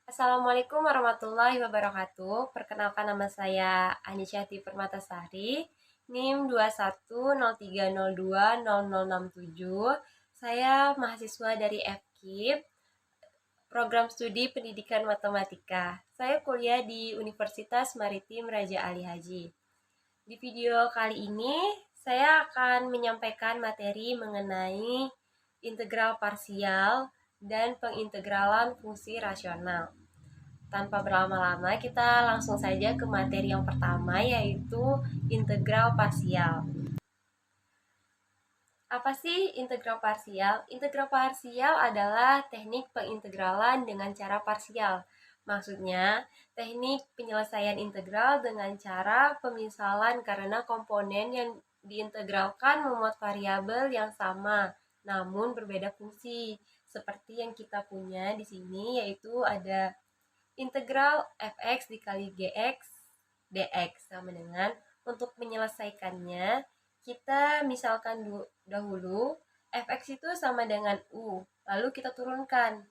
Assalamualaikum warahmatullahi wabarakatuh. Perkenalkan nama saya Anisyati Permatasari, NIM 2103020067. Saya mahasiswa dari FKIP, Program Studi Pendidikan Matematika. Saya kuliah di Universitas Maritim Raja Ali Haji. Di video kali ini, saya akan menyampaikan materi mengenai integral parsial dan pengintegralan fungsi rasional. Tanpa berlama-lama, kita langsung saja ke materi yang pertama, yaitu integral parsial. Apa sih integral parsial? Integral parsial adalah teknik pengintegralan dengan cara parsial. Maksudnya, teknik penyelesaian integral dengan cara pemisalan karena komponen yang diintegralkan memuat variabel yang sama, namun berbeda fungsi. Seperti yang kita punya di sini, yaitu ada integral fx dikali gx dx sama dengan, untuk menyelesaikannya kita misalkan dahulu fx itu sama dengan u, lalu kita turunkan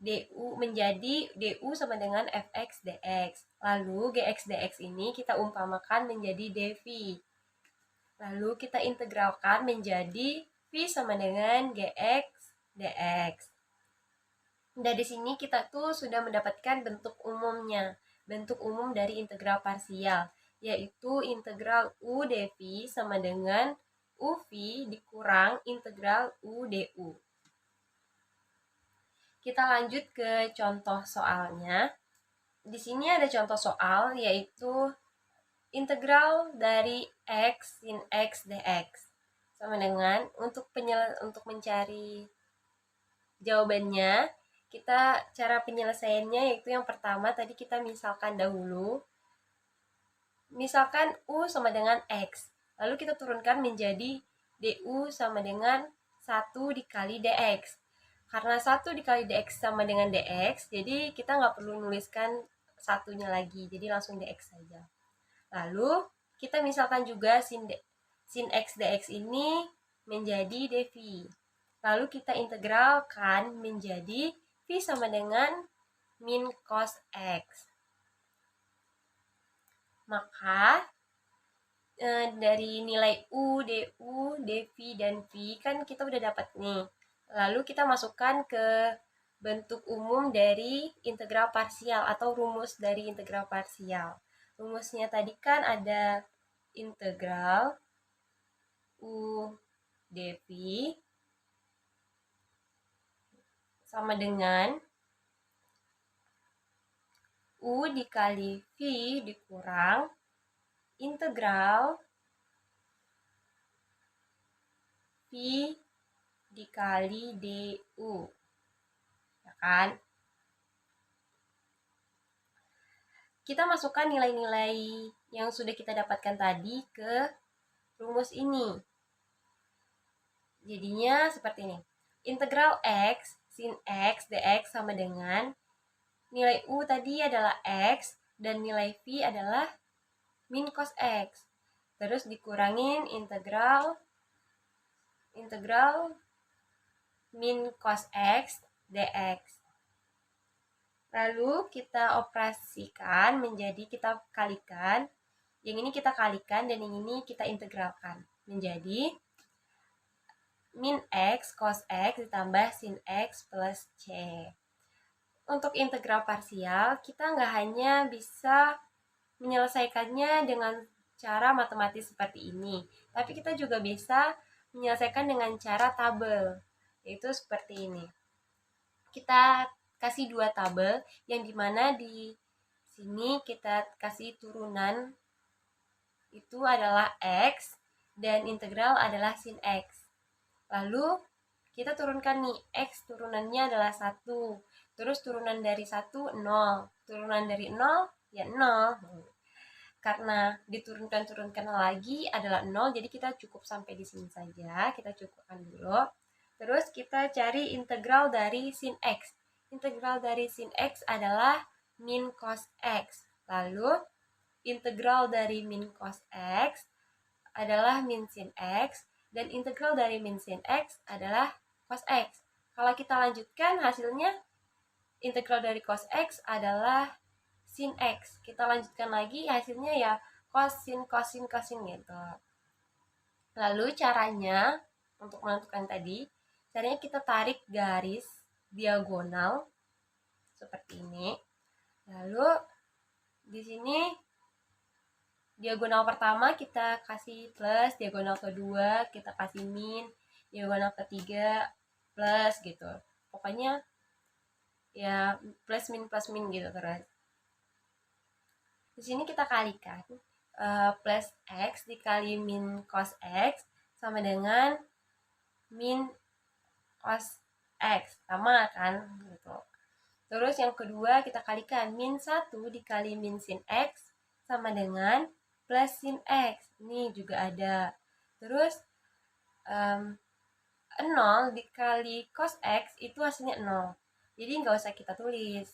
du menjadi du sama dengan fx dx, lalu gx dx ini kita umpamakan menjadi dv, lalu kita integralkan menjadi v sama dengan gx dx. Dari sini kita tuh sudah mendapatkan bentuk umumnya, bentuk umum dari integral parsial, yaitu integral u dv sama dengan uv dikurang integral u du. Kita lanjut ke contoh soalnya. Di sini ada contoh soal, yaitu integral dari x sin x dx sama dengan, untuk mencari jawabannya, kita cara penyelesaiannya yaitu yang pertama tadi kita misalkan dahulu. Misalkan u sama dengan x, lalu kita turunkan menjadi du sama dengan 1 dikali dx. Karena 1 dikali dx sama dengan dx, jadi kita nggak perlu nuliskan satunya lagi, jadi langsung dx saja. Lalu kita misalkan juga sin x dx ini menjadi dv. Lalu kita integralkan menjadi v sama dengan min cos x. Maka dari nilai u, du, dv, dan v kan kita udah dapat nih. Lalu kita masukkan ke bentuk umum dari integral parsial atau rumus dari integral parsial. Rumusnya tadi kan ada integral u dv sama dengan u dikali v dikurang integral v dikali du, ya kan? Kita masukkan nilai-nilai yang sudah kita dapatkan tadi ke rumus ini. Jadinya seperti ini. Integral x sin x dx sama dengan nilai u tadi adalah x dan nilai v adalah min cos x. Terus dikurangin integral min cos x dx. Lalu kita operasikan menjadi, kita kalikan. Yang ini kita kalikan dan yang ini kita integralkan menjadi min x cos x ditambah sin x plus c. Untuk integral parsial, kita nggak hanya bisa menyelesaikannya dengan cara matematis seperti ini, tapi kita juga bisa menyelesaikan dengan cara tabel, yaitu seperti ini. Kita kasih dua tabel, yang dimana di sini kita kasih turunan itu adalah x dan integral adalah sin x. Lalu kita turunkan nih, x turunannya adalah 1, terus turunan dari 1 0, turunan dari 0 ya 0. Karena diturunkan lagi adalah 0, jadi kita cukup sampai di sini saja, kita cukupkan dulu. Terus kita cari integral dari sin x. Integral dari sin x adalah min cos x. Lalu integral dari min cos x adalah min sin x, dan integral dari min sin x adalah cos x. Kalau kita lanjutkan hasilnya integral dari cos X adalah sin X. Kita lanjutkan lagi, hasilnya ya kosin, kosin, kosin gitu. Lalu caranya, untuk menentukan tadi, caranya kita tarik garis diagonal seperti ini. Lalu di sini diagonal pertama kita kasih plus, diagonal kedua kita kasih min, diagonal ketiga plus gitu. Pokoknya ya plus min gitu terus. Di sini kita kalikan plus x dikali min cos x sama dengan min cos x, sama kan gitu. Terus yang kedua kita kalikan min 1 dikali min sin x sama dengan plus sin x. Ini juga ada. Terus 0 dikali cos x itu hasilnya 0. Jadi nggak usah kita tulis.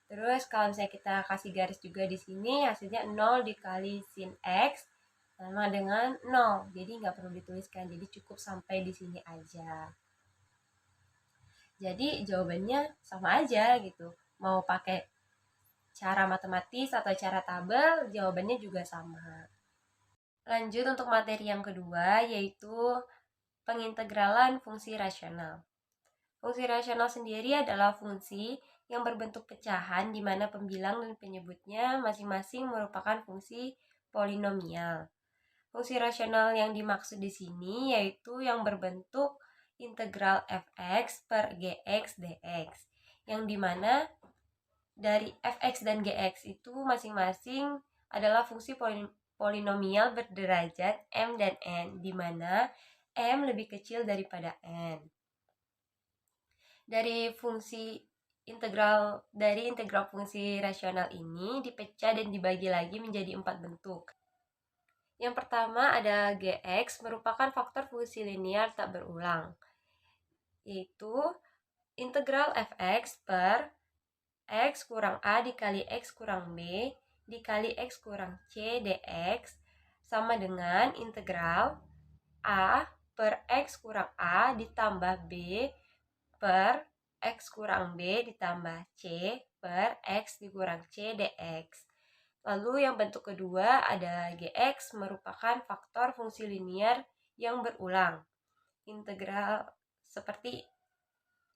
Terus kalau misalnya kita kasih garis juga di sini, hasilnya 0 dikali sin x sama dengan 0. Jadi nggak perlu dituliskan. Jadi cukup sampai di sini aja. Jadi jawabannya sama aja gitu. Mau pakai cara matematis atau cara tabel, jawabannya juga sama. Lanjut untuk materi yang kedua, yaitu pengintegralan fungsi rasional. Fungsi rasional sendiri adalah fungsi yang berbentuk pecahan di mana pembilang dan penyebutnya masing-masing merupakan fungsi polinomial. Fungsi rasional yang dimaksud di sini yaitu yang berbentuk integral fx per gx dx, yang dimana dari fx dan gx itu masing-masing adalah fungsi polinomial berderajat m dan n, di mana m lebih kecil daripada n. Dari integral fungsi rasional ini dipecah dan dibagi lagi menjadi 4 bentuk. Yang pertama ada gx, merupakan faktor fungsi linear tak berulang, yaitu integral fx per x kurang a dikali x kurang b dikali x kurang c dx sama dengan integral a per x kurang a ditambah b per x kurang b ditambah c per x dikurang c dx. Lalu yang bentuk kedua ada gx, merupakan faktor fungsi linear yang berulang. Seperti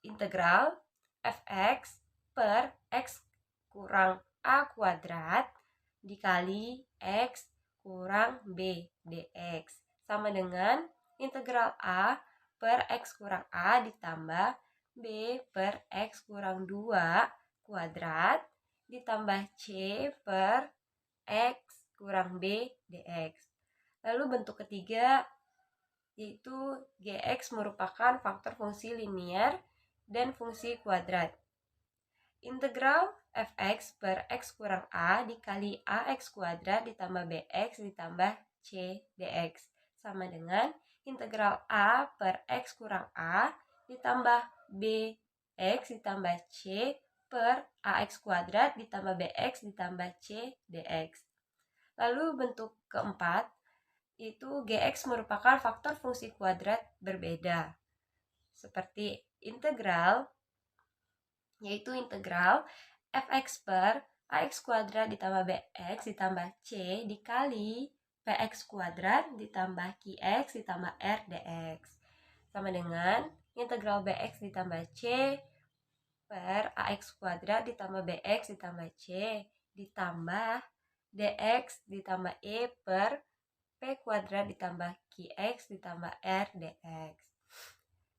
integral fx per x kurang a kuadrat dikali x kurang b dx sama dengan integral a per x kurang a ditambah b per x kurang 2 kuadrat ditambah c per x kurang b dx. Lalu bentuk ketiga yaitu gx, merupakan faktor fungsi linear dan fungsi kuadrat. Integral fx per x kurang a dikali ax kuadrat ditambah bx ditambah c dx sama dengan integral a per x kurang a ditambah bx ditambah c per ax kuadrat ditambah bx ditambah c dx. Lalu bentuk keempat itu gx, merupakan faktor fungsi kuadrat berbeda, seperti integral, yaitu integral fx per ax kuadrat ditambah bx ditambah c dikali px kuadrat ditambah qx ditambah r dx sama dengan integral bx ditambah c per ax kuadrat ditambah bx ditambah c ditambah dx ditambah e per p kuadrat ditambah qx ditambah r dx.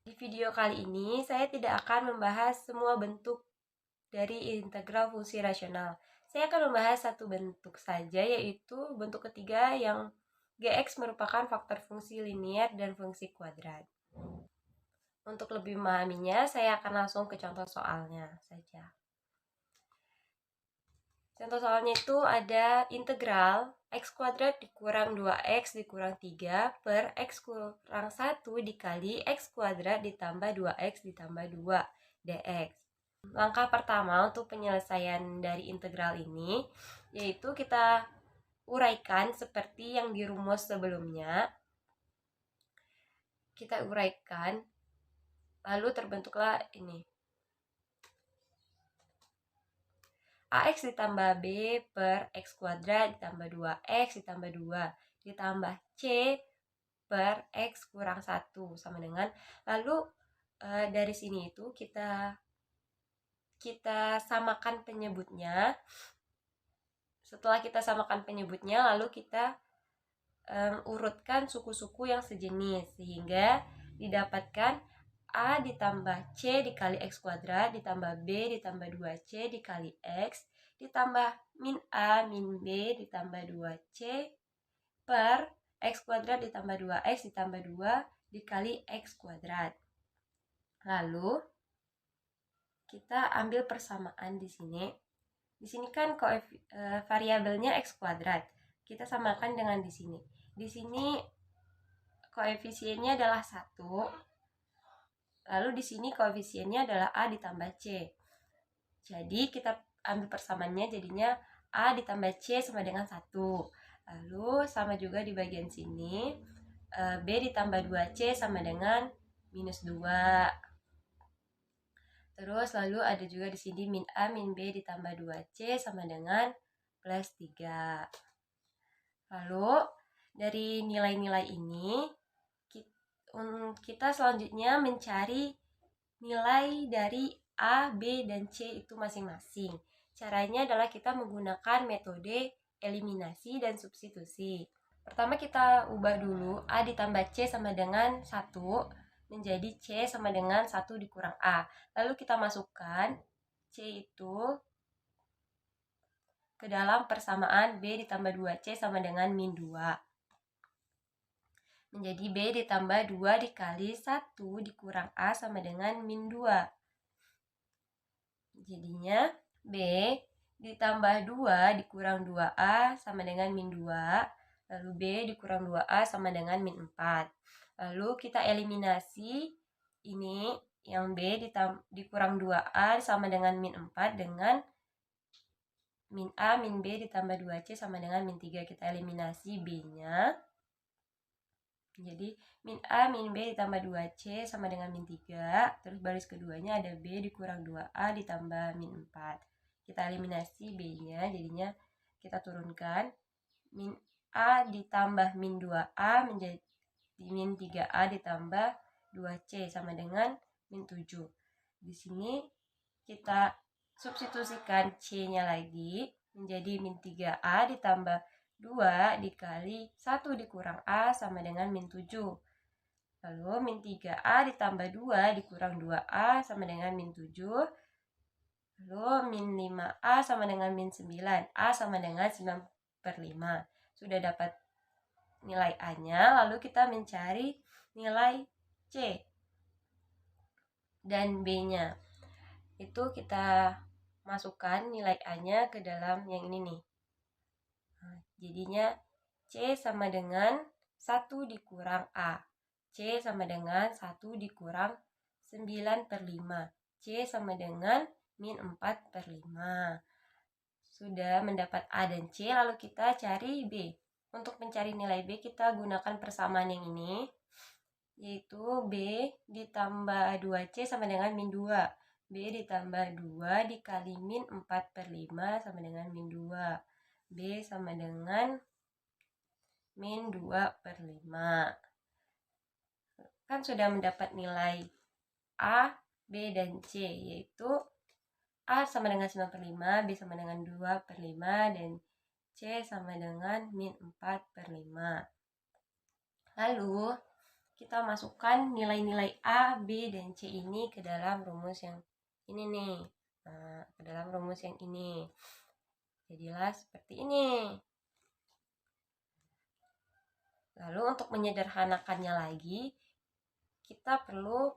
Di video kali ini saya tidak akan membahas semua bentuk dari integral fungsi rasional. Saya akan membahas satu bentuk saja, yaitu bentuk ketiga yang gx merupakan faktor fungsi linear dan fungsi kuadrat. Untuk lebih memahaminya, saya akan langsung ke contoh soalnya saja. Contoh soalnya itu ada integral x kuadrat dikurang 2x dikurang 3 per x kurang 1 dikali x kuadrat ditambah 2x ditambah 2 dx. Langkah pertama untuk penyelesaian dari integral ini yaitu kita uraikan seperti yang di rumus sebelumnya. Kita uraikan, lalu terbentuklah ini. AX ditambah B per X kuadrat ditambah 2X ditambah 2 ditambah C per X kurang 1 sama dengan, lalu dari sini itu kita samakan penyebutnya. Setelah kita samakan penyebutnya, lalu kita urutkan suku-suku yang sejenis sehingga didapatkan A ditambah C dikali X kuadrat ditambah B ditambah 2C dikali X ditambah min A min B ditambah 2C per X kuadrat ditambah 2X ditambah 2 dikali X kuadrat. Lalu kita ambil persamaan di sini. Di sini kan variabelnya X kuadrat. Kita samakan dengan di sini. Di sini koefisiennya adalah 1. Lalu di sini koefisiennya adalah A ditambah C. Jadi kita ambil persamaannya jadinya A ditambah C sama dengan 1. Lalu sama juga di bagian sini, B ditambah 2C sama dengan minus 2. Terus lalu ada juga di sini min A min B ditambah 2C sama dengan plus 3. Lalu dari nilai-nilai ini kita selanjutnya mencari nilai dari A, B, dan C itu masing-masing. Caranya adalah kita menggunakan metode eliminasi dan substitusi. Pertama kita ubah dulu A ditambah C sama dengan 1 menjadi C sama dengan 1 dikurang A. Lalu kita masukkan C itu ke dalam persamaan B ditambah 2C sama dengan min 2. Menjadi B ditambah 2 dikali 1 dikurang A sama dengan min 2. Jadinya B ditambah 2 dikurang 2A sama dengan min 2. Lalu B dikurang 2A sama dengan min 4. Lalu kita eliminasi ini yang B dikurang 2A sama dengan min 4 dengan min A min B ditambah 2C sama dengan min 3. Kita eliminasi B-nya. Jadi min A min B ditambah 2C sama dengan min 3. Terus baris keduanya ada B dikurang 2A ditambah min 4. Kita eliminasi B-nya, jadinya kita turunkan. Min A ditambah min 2A menjadi min 3A ditambah 2C sama dengan min 7. Di sini kita substitusikan C-nya lagi menjadi min 3A ditambah 2 dikali 1 dikurang A sama dengan min 7. Lalu min 3A ditambah 2 dikurang 2A sama dengan min 7. Lalu min 5A sama dengan min 9. A sama dengan 9 per 5. Sudah dapat nilai A-nya, lalu kita mencari nilai C dan B-nya. Itu kita masukkan nilai A-nya ke dalam yang ini nih. Jadinya C sama dengan 1 dikurang A. C sama dengan 1 dikurang 9 per 5. C sama dengan min 4 per 5. Sudah mendapat A dan C, lalu kita cari B. Untuk mencari nilai B, kita gunakan persamaan yang ini, yaitu B ditambah 2C sama dengan min 2. B ditambah 2 dikali min 4 per 5 sama dengan min 2. B sama dengan min 2 per 5. Kan sudah mendapat nilai A, B, dan C, yaitu A sama dengan 9 per 5, B sama dengan 2 per 5, dan C sama dengan min 4 per 5. Lalu kita masukkan nilai-nilai A, B, dan C ini ke dalam rumus yang ini nih. Nah, ke dalam rumus yang ini. Jadilah seperti ini. Lalu untuk menyederhanakannya lagi, kita perlu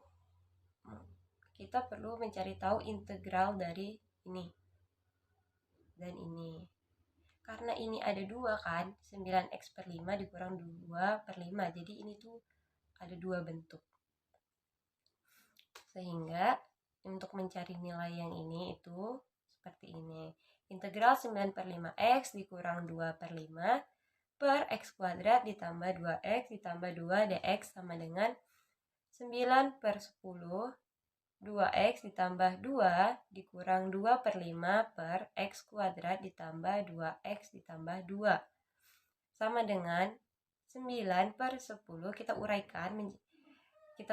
mencari tahu integral dari ini dan ini. Karena ini ada 2 kan, 9x per 5 dikurang 2 per 5. Jadi ini tuh ada 2 bentuk. Sehingga untuk mencari nilai yang ini itu seperti ini. Integral 9 per 5x dikurang 2 per 5 per x kuadrat ditambah 2x ditambah 2 dx sama dengan 9 per 10 2x ditambah 2 dikurang 2/5 per x kuadrat ditambah 2x ditambah 2. Sama dengan 9/10, kita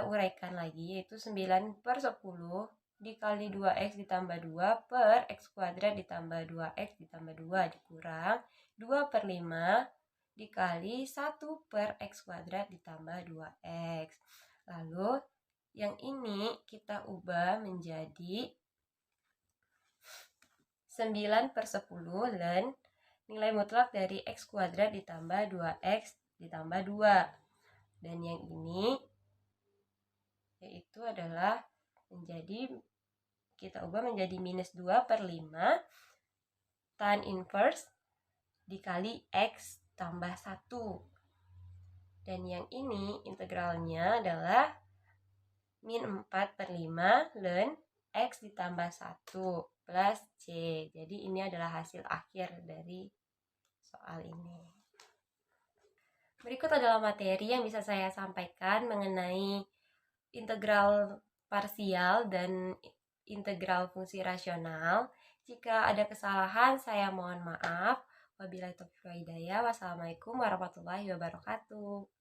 uraikan lagi, yaitu 9/10 dikali 2x ditambah 2 per x kuadrat ditambah 2x ditambah 2 dikurang 2/5 dikali 1 per x kuadrat ditambah 2x. Lalu yang ini kita ubah menjadi 9/10 dan nilai mutlak dari x kuadrat ditambah 2x ditambah 2. Dan yang ini yaitu adalah kita ubah menjadi minus 2/5 tan inverse dikali x tambah 1. Dan yang ini integralnya adalah min 4/5 ln x ditambah 1 plus c. Jadi ini adalah hasil akhir dari soal ini. Berikut adalah materi yang bisa saya sampaikan mengenai integral parsial dan integral fungsi rasional. Jika ada kesalahan, saya mohon maaf. Wabillahi taufiq wal hidayah. Wassalamualaikum warahmatullahi wabarakatuh.